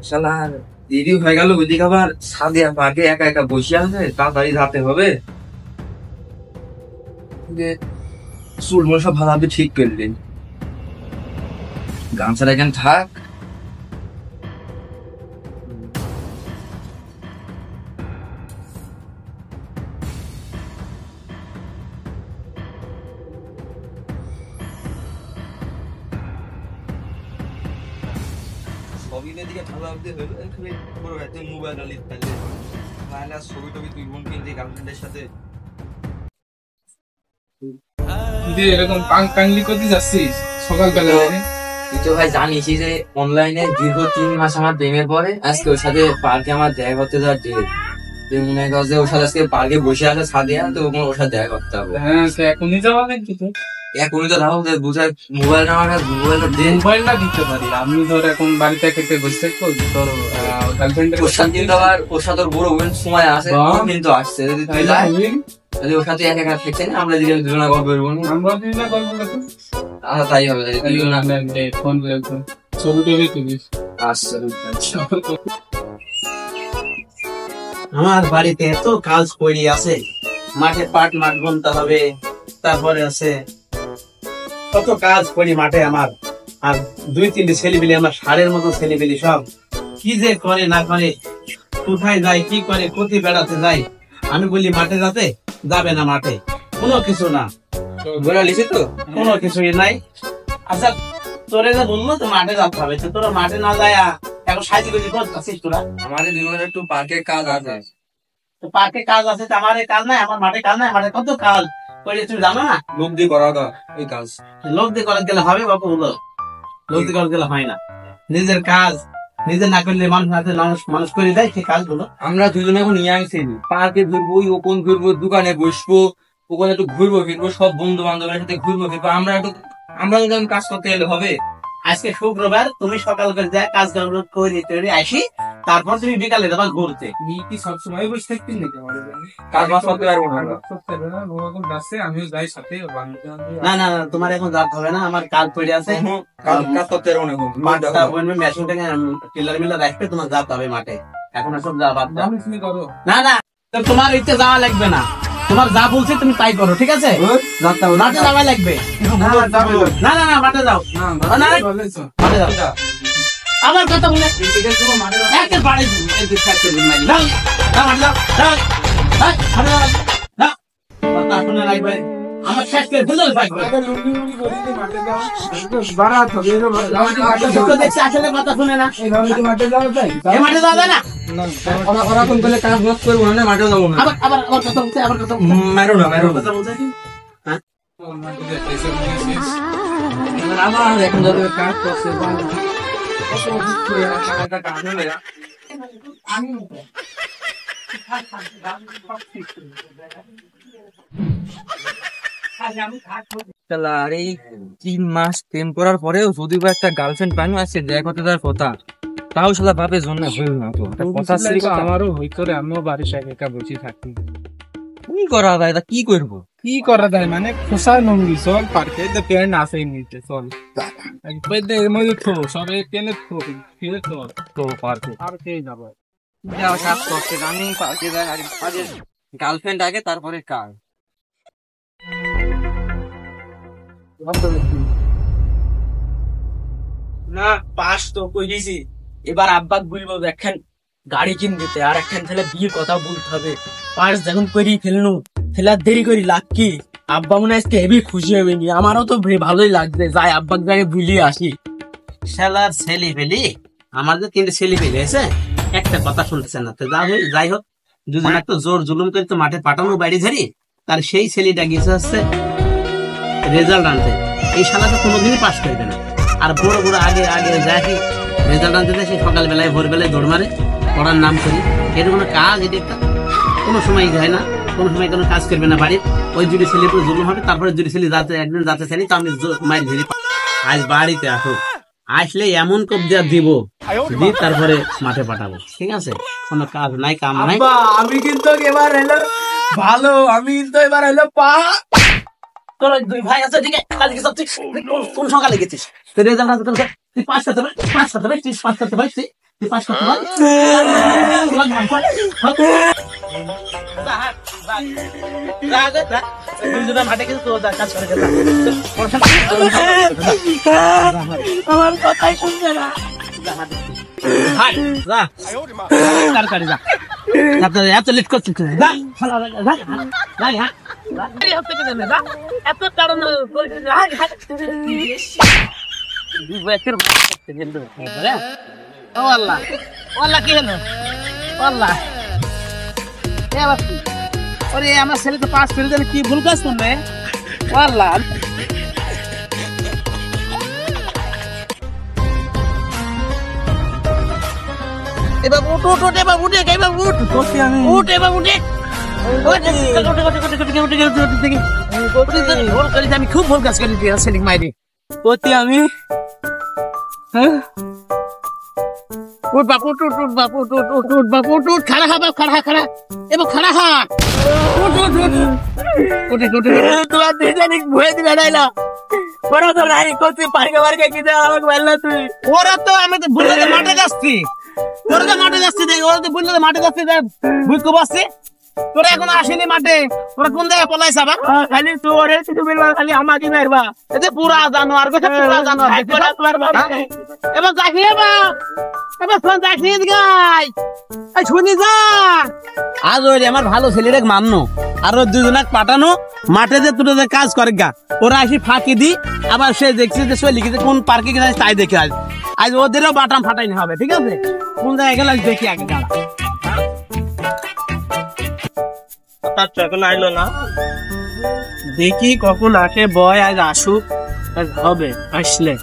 শালা দেরি হয়ে গেল, ওইদিকে আবার সাদিয়া পার্কে একা একা বসে আছে, তাড়াতাড়ি যেতে হবে। চুল মুল সব ভালো ঠিক করলেন, গামছাটা এখানে থাক। এরকম কাংলি করতে যাচ্ছিস সকালবেলা? তুই তো ভাই জানিস যে অনলাইনে দীর্ঘ 3 মাস আমার প্রেমের পরে আজকে ওর সাথে পার্কে আমার দেখা করতে যাওয়ার ডেট। তুই মনে কর যে ওর সাথে আজকে পার্কে বসে আছে সাদিয়া, তো ওর সাথে দেখা করতে হবে। হ্যাঁ, এখনই যাওয়া লাগবে তো। এখনই তো যাবো, বুঝাই মোবাইলটা আমার কাছে, মোবাইলটা দিতে পারি আমি। ধর এখন বাড়িতে খেতে বসে তোর গার্লফ্রেন্ডের ওর সাথে কিন্তু আবার ওর সাথে ওর বড় বোন সময় আছে, কিন্তু আসছে। যদি তুই যাই, যদি ওর সাথে একা একা থাকছে না, আমরা যদি দুজনা গল্প করবো, আমরা দুজনা গল্প করবো। আচ্ছা তাই হবে। ফোন করে ছবি টবি তুলিস। আচ্ছা আমার বাড়িতে এত কাজ পড়ে আছে, মাঠে মাঠ বুনতে হবে, তারপরে আছে কত কাজ করি মাঠে আমার। আর 2-3টে ছেলেপিলি, আমার ষাঁড়ের মতো ছেলেপিলি, সব কি যে করে না করে, কোথায় যায় কি করে, কোথায় বেড়াতে যায়। আমি বলি মাঠে যাবে না, মাঠে কোনো কিছু না, লিখে তো কোনো কিছুই নাই। আচ্ছা তোরে যে বললো তো মাঠে যেতে হবে, তোরা মাঠে না যায় এখন সাইজ করে করতেছিস তোরা? আমাদের দুজনের একটু পার্কের কাজ আছে। পার্কে কাজ আছে, আমার কাজ নাই, আমার মাঠে কাজ নাই। মাঠে কত কাজ করে তুমি জানো না? লোক দিয়ে করা এই কাজ, লোক দিয়ে করার গেলে হবে বাবু? হলো লোক দিয়ে করার গেলে হয় না। নিজের কাজ নিজে না করলে মানুষ করে দেয় সেই কাজগুলো। আমরা দুজনে এখন ইয়াং ছেলে, পার্কে ঘুরবো, ওপেন ঘুরবো, দোকানে বসবো, ওখানে একটু ঘুরবো ফিরবো, সব বন্ধু বান্ধবের সাথে ঘুরবো ফিরবো। আমরা যখন কাজ করতে গেলে হবে। আজকে শুক্রবার, তুমি সকাল করে যায় কাজ করে আসি, তারপর তুমি বিকালে যাবা ঘুরতে। কি সবসময় বসে থাকবি নাকি? কাজ বাজ করতে পারবো না, আমিও যাই সাথে। না না না, তোমার এখন যাতে হবে না, আমার কাজ পড়ে আছে, কাজ করতে পারবো না। মেশিনটাকে টিলার মিলার রাখবে, তোমার যাতে হবে মাঠে। এখন সব যাওয়া বাদ দাও। না না, তোমার ইচ্ছে যাওয়া লাগবে না, তোমার যা বলছি তুমি তাই করো, ঠিক আছে? মাঠে যাওয়া লাগবে না। না না, মাঠে যাও, মাঠে যাও। আমার কথা বলে আমার শেষ করে আসলে কথা শুনে না, মাঠে যাওয়া না। ওরকম করলে কাজ বাজ করবো না, মাঠে যাবো না। আবার কথা বলছে, আবার কথা মেরো না কথা বলছে। আমার এখন যাদের কাজ করছে এই 3 মাস প্রেম করার পরেও যদি বা একটা গার্লফ্রেন্ড পানি আছে দেখা করতে তার কথা, তাও সালা বাপের জন্য হইল না। তো কথা আমারও হই করে, আমিও বাড়ির সাথে একা বসে থাকি। কি করা যায়? কি করবো? কি করা যায় মানে খোসা নঙ্গি চল পার্কে, প্যান্ট আছে নিতে চল সবাই পেনে ফিরে চল তো পার্কে। পার্কে যাবো, কাজ করতে আমি পার্কে যাই, গার্লফ্রেন্ড আগে তারপরে কাজ। না পাস তো কই দিছি, এবার আব্বা বলবো একখান গাড়ি কিন দিতে, আর একখান ছেলে বিয়ের কথা বলতে হবে। পাস যখন করি ফেলনু, ফেলার দেরি করি লাগ কি, আব্বা মনে আজকে হেবি খুশি হবে নি। আমারও তো ভালোই লাগছে, যাই আব্বাক যাকে বুলিয়ে আসি। শালার ছেলে ফেলি, আমার যে 3টে ছেলে ফেলে আছে, একটা কথা শুনতেছে না। তো যাই হোক, দুজন একটা জোর জুলুম করে তো মাঠে পাঠানো বাড়ি ধরি, তার সেই ছেলেটা গেছে হচ্ছে রেজাল্ট আনতে। এই শালাটা কোনোদিনই পাস করবে না। আর বড় বড় আগে যাই রেজাল্ট আনতে দেয়, সে সকালবেলায় ভোরবেলায় দৌড় মারে, পড়ার নাম করি। এর কোনো কাজ এটা একটা কোনো সময় যায় না, কোনো সময় কোনো কাজ করবে না বাড়ির। ওই জুড়ি ছেলে পুরো জুলুম হবে, তারপরে জুড়ি ছেলে একদিন যাতে ছেলে তো আমি মায়ের ধরি। আজ বাড়িতে আসো, আসলে এমন কবজা দিব, তারপরে মাঠে পাঠাবো, ঠিক আছে? কোনো কাজ নাই, কাম নাই। আমি কিন্তু এবার এলো ভালো, আমি কিন্তু এবার এলো পা। তোর 2 ভাই আছে, ঠিক আছে? কালকে সব কোন সকালে গেছিস? রেজাল্ট তুই 5 করতে পারছিস, পাস করতে পার মাঠে কিন্তু কাজ করে আমার কথাই শুনবে না এত লেট করছিস এত কারণ আমার ছেলেকে পাস করে দিলে কি ভুল কাজ করবে এবার উঠ উঠ এবার উঠে এবার উঠ উঠ এবার উঠে আমি খুব ভুল কাজ করি সেলিং মাইরি করতে আমি উঠ বাপ উঠ উঠ উঠ বাপ উঠ উঠ উঠ উঠ বাপ উঠ উঠ খাড়া হা বাপ খাড়া খাড়া এবার খাড়া হা উঠ উঠ উঠ উঠে উঠে তোরা দুজনে ভুয়ে দিবে নাইলা ওরা তো নাই করতে পারকে পারকে কি দে আমাকে বললা তুই ওরা তো আমি তো ভুলে মাঠে যাচ্ছি ওরা তো মাঠে যাচ্ছি দেখ ওরা তো ভুলে মাঠে যাচ্ছি ভুই কো বসছে তোরা এখন আসেনি মাঠে তোরা কোন জায়গায় পলাইছ আবার খালি তোরে তুমি খালি আমাকে মারবা এতে পুরা জানোয়ার কথা পুরা জানোয়ার এবার যাইনি এবার ফোন যাইনি গাই এই শুনি যা আজ ওই আমার ভালো ছেলেরে মাননো আর দুজনাক পাঠানো মাঠে যে তোরা যে কাজ করে গা ওরা আসি ফাঁকি দি আবার সে দেখছে যে সে লিখেছে কোন পার্কে গেছে তাই দেখে আজ আজ ওদেরও বাটাম ফাটাইনি হবে ঠিক আছে কোন জায়গায় গেলে দেখি আগে দাঁড়া এখন আইলো না দেখি কখন আসে বয় আজ আসুক হবে আসলে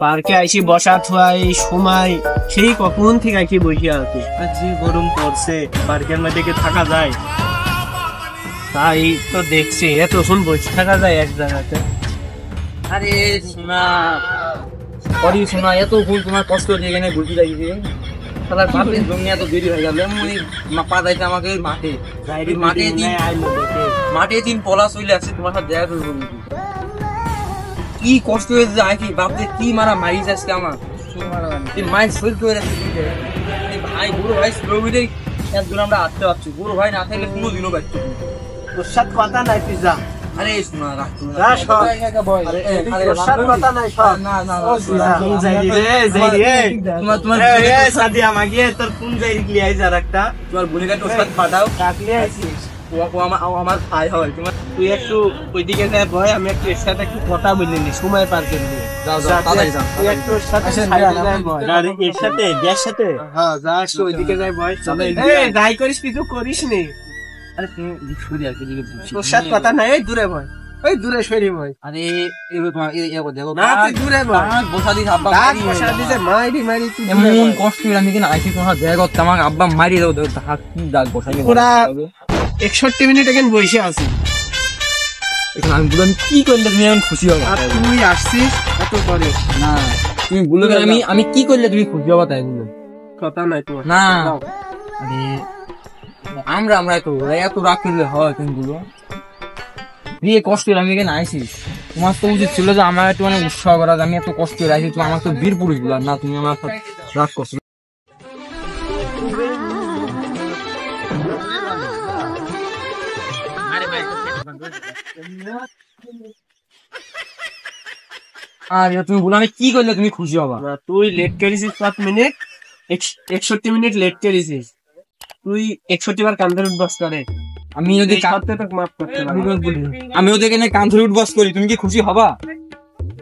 পার্কে আইসি বসা থুয়া এই সময় সেই কখন থেকে আইসি বসে আছে যে গরম পড়ছে পার্কের মধ্যে কি থাকা যায় তাই তো দেখছি এত শুন বসে থাকা যায় এক জায়গাতে আরে শোনা শোনা এত ভুল তোমার কষ্ট দিয়ে এখানে ঘুরতে যাইছে তাহলে ভাবলেন জমি এত দেরি হয়ে গেল পা যাইতে আমাকে মাঠে দিন পলা চলে আসছে তোমার সাথে দেখা করবো কি কষ্ট হয়েছে আইকি বাপরে কি মারা মারি যাচ্ছে আমার মায়ের শরীর করে যাচ্ছে ভাই বুড়ো ভাই স্লোভিতে একজন আমরা আসতে পারছি বুড়ো ভাই না থাকলে কোনো দিনও পারছি তোর সাথে কথা নাই পিজা আরে শোনা রাখতো আমার ভাই হয় তোমার তুই একটু ওইদিকে যায় ভয় আমি একটু এর সাথে একটু কথা বলিনি সময় পার করে দিয়ে তুই একটু এর সাথে এর সাথে হ্যাঁ যা একটু ওইদিকে যায় ভয় যাই করিস কিছু করিস নি আরে তুমি সরি আর কি তোর সাথে কথা নাই এই দূরে ভয় ওই দূরে সরি ভয় আরে তোমার দেখো না তুই দূরে ভয় বসা দিস আব্বা বসা দিছে মারি তুই এমন কষ্ট আমি কিনা আইছি তোমার দেখা করতে আমাকে আব্বা মারি দাও হাত কি দাগ বসাই পুরা 61 মিনিট এখন বসে আছি এখন আমি বললাম কি করলে তুমি এখন খুশি হবে আর তুই আসছিস এত করে না তুমি বলে আমি কি করলে তুমি খুশি হবে তাই বলো কথা নাই তোমার না আরে আমরা এত রাগ করলে হয় কিন্তু দিয়ে কষ্ট আমি এখানে আইসিস তোমার তো উচিত ছিল যে আমার একটু মানে উৎসাহ করা আমি এত কষ্ট আইসি তুমি আমার তো বীর পুরুষ বলার না তুমি আমার রাগ করছো আর তুমি বলো আমি কি করলে তুমি খুশি হবা তুই লেট করেছিস 5 মিনিট 61 মিনিট লেট করেছিস তুই 61 বার কান্দে উঠবস করে আমি যদি মাফ করতে আমি ওদের এখানে কান ধরে উঠবস করি তুমি কি খুশি হবা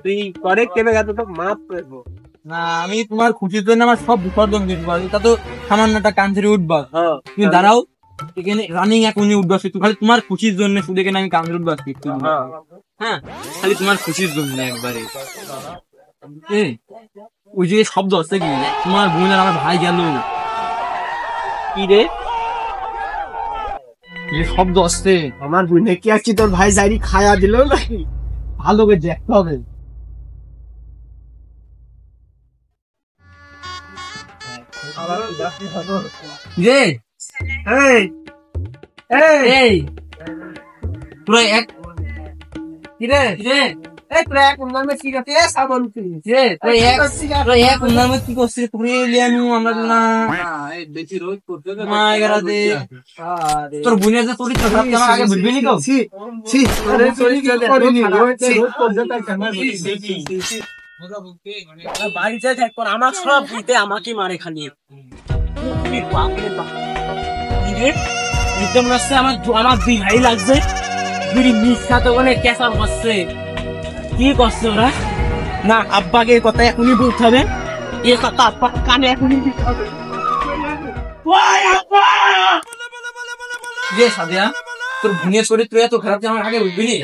তুই করে কেবে গেত তো মাফ করবো না আমি তোমার খুশির জন্য আমার সব বিসর্জন দিতে পারি তা তো সামান্য একটা কান ধরে উঠবস তুমি দাঁড়াও এখানে রানিং এখনই উঠবস তুই খালি তোমার খুশির জন্য শুধু এখানে আমি কান ধরে উঠবস হ্যাঁ খালি তোমার খুশির জন্য একবারে ওই যে শব্দ আছে কি তোমার বোন আর আমার ভাই গেল কি রে যে শব্দ আসছে আমার বোনে কি আছে তোর ভাই যাইরি খায়া দিল নাকি ভালো করে দেখতে হবে রে এই এই পুরো এক কি রে এই তোরা এক নামে কি করতে সাবন কি যে তুই এক নামে কি করছিস তুই লিয়ানু আমরা না এই বেশি রোজ করতে তো মা এগারাতে তোর বুনিয়া যে চরিত্র খারাপ তুই আমাকে আগে বুঝবি নি কেউ আরে চরিত্র করিনি রোজ করতে তাই কেন বাড়িতে থাকবো আমার সব দিতে আমাকে মারে খালি আমার দুই ভাই লাগছে বিড়ি মিশা তো অনেক কেঁচা করছে কি করছে ওরা না আব্বাকে কথা এখনই বলতে হবে এ কথা আব্বা কানে এখনই দিতে হবে যে সাদিয়া তোর বুনিয়া চরিত্র এত খারাপ যে আমার আগে বুঝবি নি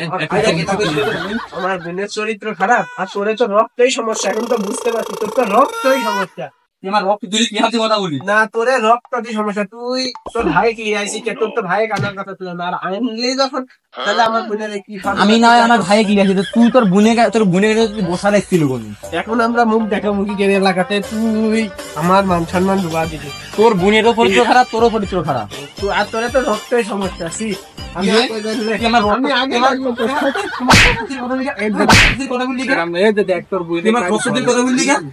আমার বোনের চরিত্র খারাপ আর তোরে তো রক্তই সমস্যা এখন তো বুঝতে পারছি তোর তো রক্তই সমস্যা তুই আমার রক্ত দিলি কি হাতে কথা বলি না তোরে রক্তই সমস্যা তুই তোর ভাই কি আইসি কে তোর তো ভাই কানার কথা তুই না আর আইনলি যখন তাহলে আমার বোনের কি আমি না আমার ভাই কি গেছি তুই তোর বুনে বসা দেখছিল কোন এখন আমরা মুখ দেখামুখি করে এলাকাতে তুই আমার মান সম্মান ডুবা দিবি তোর বোনেরও চরিত্র খারাপ তোরও চরিত্র খারাপ তুই আর তোরে তো রক্তই সমস্যা আছি আমি আগে কথা বললি কেন? এই যে দেখ তোর বুঝলি তুই আমার রক্তের কথা বললি কেন?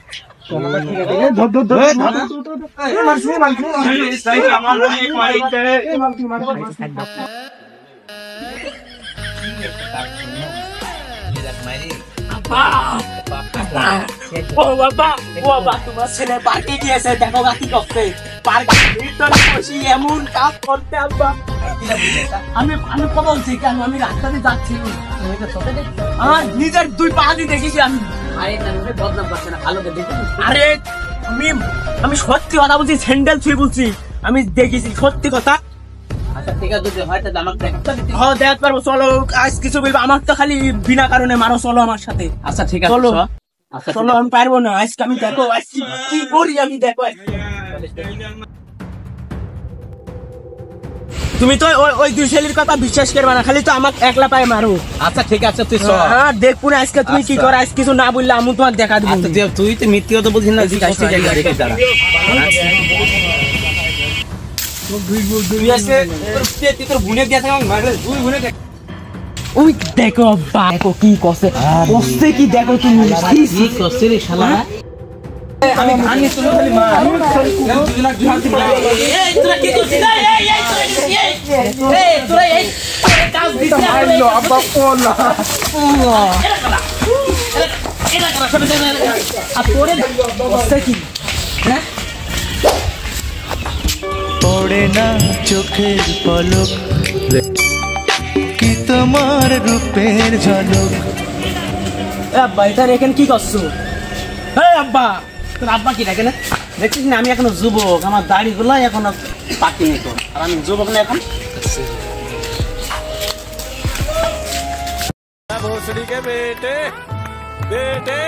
ও বাবা তোমার ছেলে পার্টি দিয়েছে দেখো বাকি করতে পার্টি ভিতরে বসে এমন কাজ করতে আব্বা আমি কথা বলছি কেন আমি রাস্তাতে যাচ্ছি আমার নিজের দুই পা দিয়ে দেখেছি আমি আরে আমি সত্যি কথা বলছি স্যান্ডেল ছুঁয়ে বলছি আমি দেখেছি সত্যি কথা দেখ পারবো চলো আজ কিছু বলবো আমার তো খালি বিনা কারণে মারো চলো আমার সাথে আচ্ছা ঠিক আছে চলো চলো আমি পারবো না আজকে আমি দেখো আজকে কি করি আমি দেখো তুমি তো ওই দুই ছেলের কথা বিশ্বাস করবে না খালি তো আমাকে একলা পায়ে মারো আচ্ছা ঠিক আছে তুই হ্যাঁ দেখবো না আজকে তুমি কি করো আজ কিছু না বললে আমি তোমাকে দেখা দেবো তুই তো মিথ্যে কথা বলছিস না তোর বুনে গেছে দুই বুনে ওই দেখো দেখো কি করছে করছে কি দেখো তুমি কি করছে রে শালা আমি খানি তুমি খালি মার এই তোরা কি করছিস এই তোরা এই কাজ দিতে মারলো আব্বা কোলা এরা করা সব আর তোরে করছে কি হ্যাঁ পড়ে না চোখের পলক কি তোমার রূপের ঝলক আব্বা এটা এখানে কি করছো আব্বা তোর আব্বা কি দেখে না দেখছিস না আমি এখনো যুবক আমার দাড়ি গুলো এখনো পাকিনি তো আর আমি যুবক না এখন भोसड़ी के बेटे बेटे